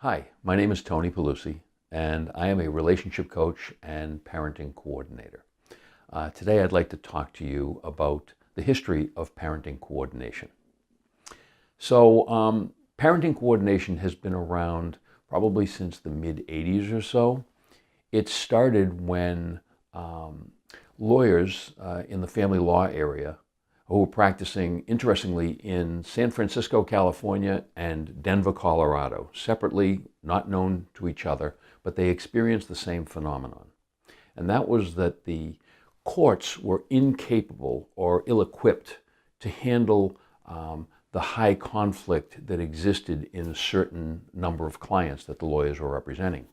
Hi, my name is Tony Pelusi, and I am a relationship coach and parenting coordinator. Today I'd like to talk to you about the history of parenting coordination. Parenting coordination has been around probably since the mid-'80s or so. It started when lawyers in the family law area who were practicing, interestingly, in San Francisco, California, and Denver, Colorado, separately, not known to each other, but they experienced the same phenomenon. And that was that the courts were incapable or ill-equipped to handle the high conflict that existed in a certain number of clients that the lawyers were representing.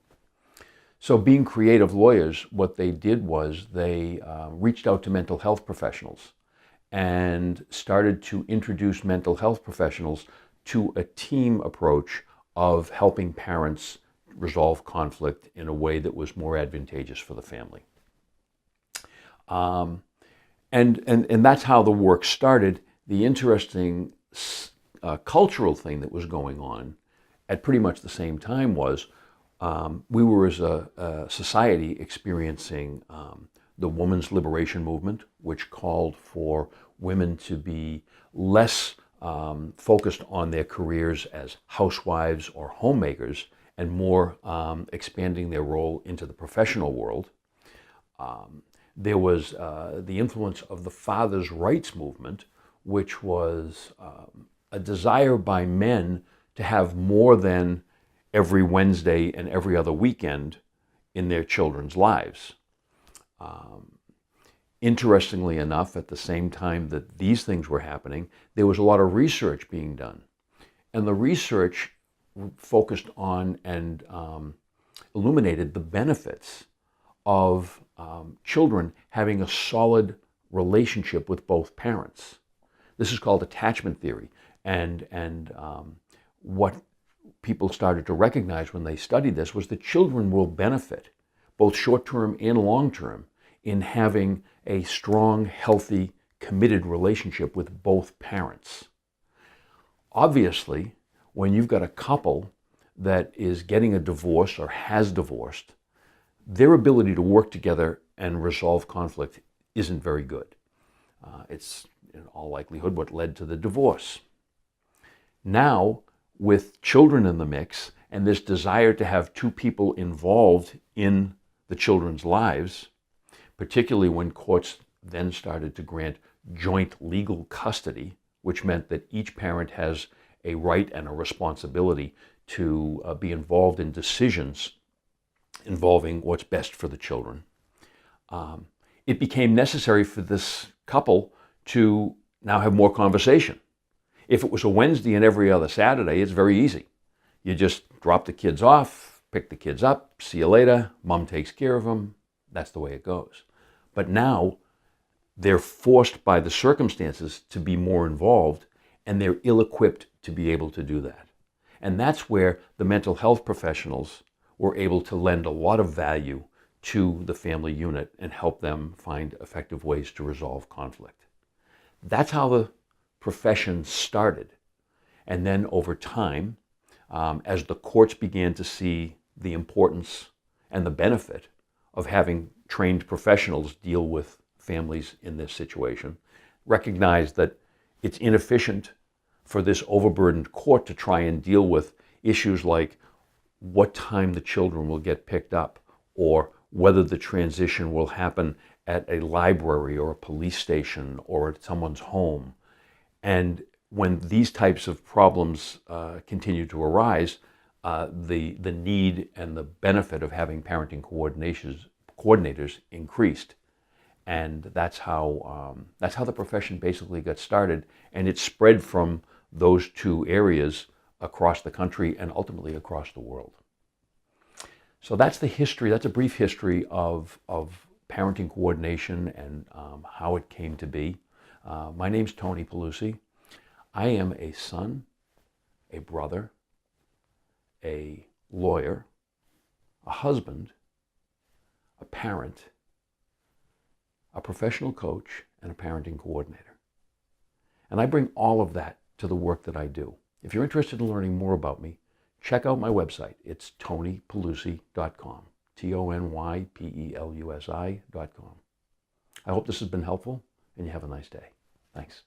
So being creative lawyers, what they did was they reached out to mental health professionals and started to introduce mental health professionals to a team approach of helping parents resolve conflict in a way that was more advantageous for the family. And that's how the work started. The interesting cultural thing that was going on at pretty much the same time was we were as a society experiencing the women's liberation movement, which called for women to be less focused on their careers as housewives or homemakers and more expanding their role into the professional world. There was the influence of the fathers' rights movement, which was a desire by men to have more than every Wednesday and every other weekend in their children's lives. Interestingly enough, at the same time that these things were happening, there was a lot of research being done. And the research focused on and illuminated the benefits of children having a solid relationship with both parents. This is called attachment theory. And what people started to recognize when they studied this was that children will benefit, both short-term and long-term, in having a strong, healthy, committed relationship with both parents. Obviously, when you've got a couple that is getting a divorce or has divorced, their ability to work together and resolve conflict isn't very good. It's in all likelihood what led to the divorce. Now, with children in the mix and this desire to have two people involved in the children's lives, particularly when courts then started to grant joint legal custody, which meant that each parent has a right and a responsibility to be involved in decisions involving what's best for the children. It became necessary for this couple to now have more conversation. If it was a Wednesday and every other Saturday, it's very easy. You just drop the kids off, pick the kids up, see you later, mom takes care of them. That's the way it goes. But now they're forced by the circumstances to be more involved, and they're ill-equipped to be able to do that. And that's where the mental health professionals were able to lend a lot of value to the family unit and help them find effective ways to resolve conflict. That's how the profession started. And then over time, as the courts began to see the importance and the benefit of having trained professionals deal with families in this situation, recognized that it's inefficient for this overburdened court to try and deal with issues like what time the children will get picked up, or whether the transition will happen at a library or a police station or at someone's home. And when these types of problems continue to arise, the need and the benefit of having parenting coordinators increased. And that's how the profession basically got started. And it spread from those two areas across the country and ultimately across the world. So that's the history, that's a brief history of parenting coordination and how it came to be. My name's Tony Pelusi. I am a son, a brother, a lawyer, a husband, a parent, a professional coach, and a parenting coordinator. And I bring all of that to the work that I do. If you're interested in learning more about me, check out my website. It's tonypelusi.com. TonyPelusi.com. I hope this has been helpful, and you have a nice day. Thanks.